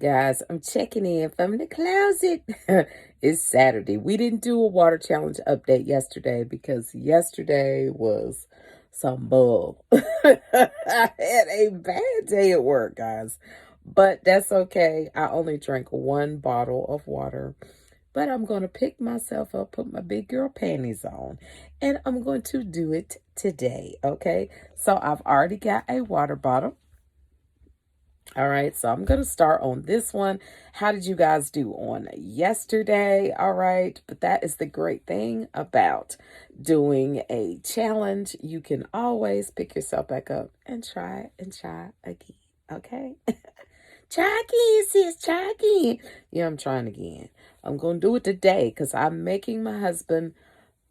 Guys, I'm checking in from the closet. It's Saturday. We didn't do a water challenge update yesterday because yesterday was some bull. I had a bad day at work, guys. But that's okay. I only drank one bottle of water. But I'm going to pick myself up, put my big girl panties on, and I'm going to do it today, okay? So I've already got a water bottle. All right, so I'm going to start on this one. How did you guys do on yesterday? All right, but that is the great thing about doing a challenge. You can always pick yourself back up and try again, okay? Try again, sis, try again. Yeah, I'm trying again. I'm going to do it today because I'm making my husband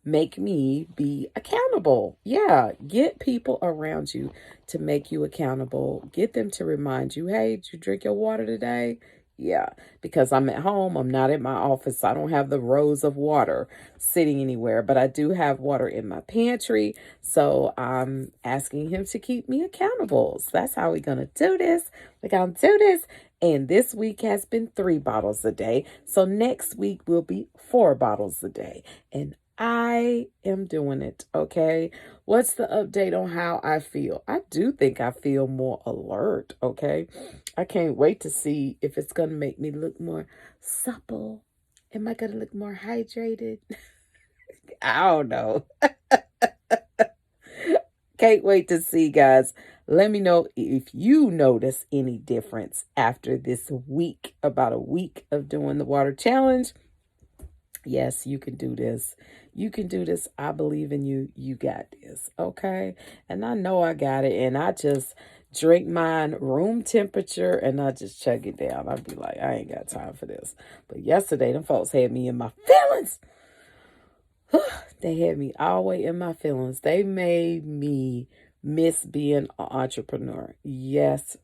make me be accountable. Yeah, get people around you to make you accountable. Get them to remind you, hey, did you drink your water today? Yeah, because I'm at home. I'm not at my office. I don't have the rows of water sitting anywhere, but I do have water in my pantry. So I'm asking him to keep me accountable. So that's how we're going to do this. We're going to do this. And this week has been 3 bottles a day. So next week will be 4 bottles a day. And I am doing it, okay? What's the update on how I feel? I do think I feel more alert, okay? I can't wait to see if it's going to make me look more supple. Am I going to look more hydrated? I don't know. Can't wait to see, guys. Let me know if you notice any difference after this week, about a week of doing the water challenge. Yes, you can do this. You can do this. I believe in you. You got this. Okay. And I know I got it. And I just drink mine room temperature and I just chug it down. I'd be like, I ain't got time for this. But yesterday, them folks had me in my feelings. They had me all the way in my feelings. They made me miss being an entrepreneur. Yes,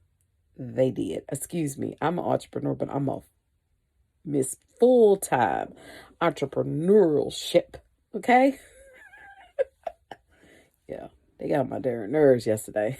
they did. Excuse me. I'm an entrepreneur, but I'm a miss full-time entrepreneurship. Okay? Yeah, they got my darn nerves yesterday.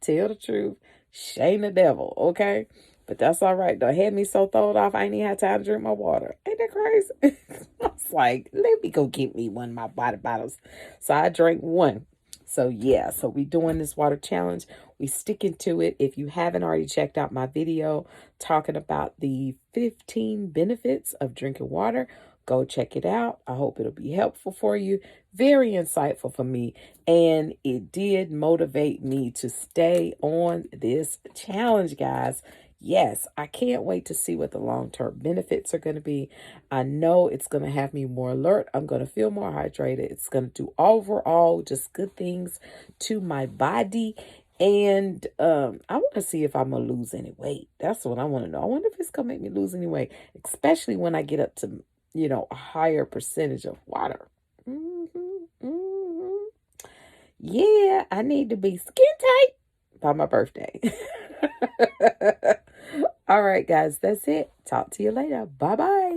Tell the truth, shame the devil, okay? But that's all right. They had me so thrown off, I ain't even had time to drink my water. Ain't that crazy? I was like, let me go get me one of my water bottles. So I drank one. So yeah, so we doing this water challenge. We sticking to it. If you haven't already checked out my video talking about the 15 benefits of drinking water, go check it out. I hope it'll be helpful for you. Very insightful for me. And it did motivate me to stay on this challenge, guys. Yes, I can't wait to see what the long-term benefits are going to be. I know it's going to have me more alert. I'm going to feel more hydrated. It's going to do overall just good things to my body. And I want to see if I'm going to lose any weight. That's what I want to know. I wonder if it's going to make me lose any weight, especially when I get up to, a higher percentage of water. Yeah, I need to be skin tight by my birthday. All right, guys, that's it. Talk to you later. Bye-bye.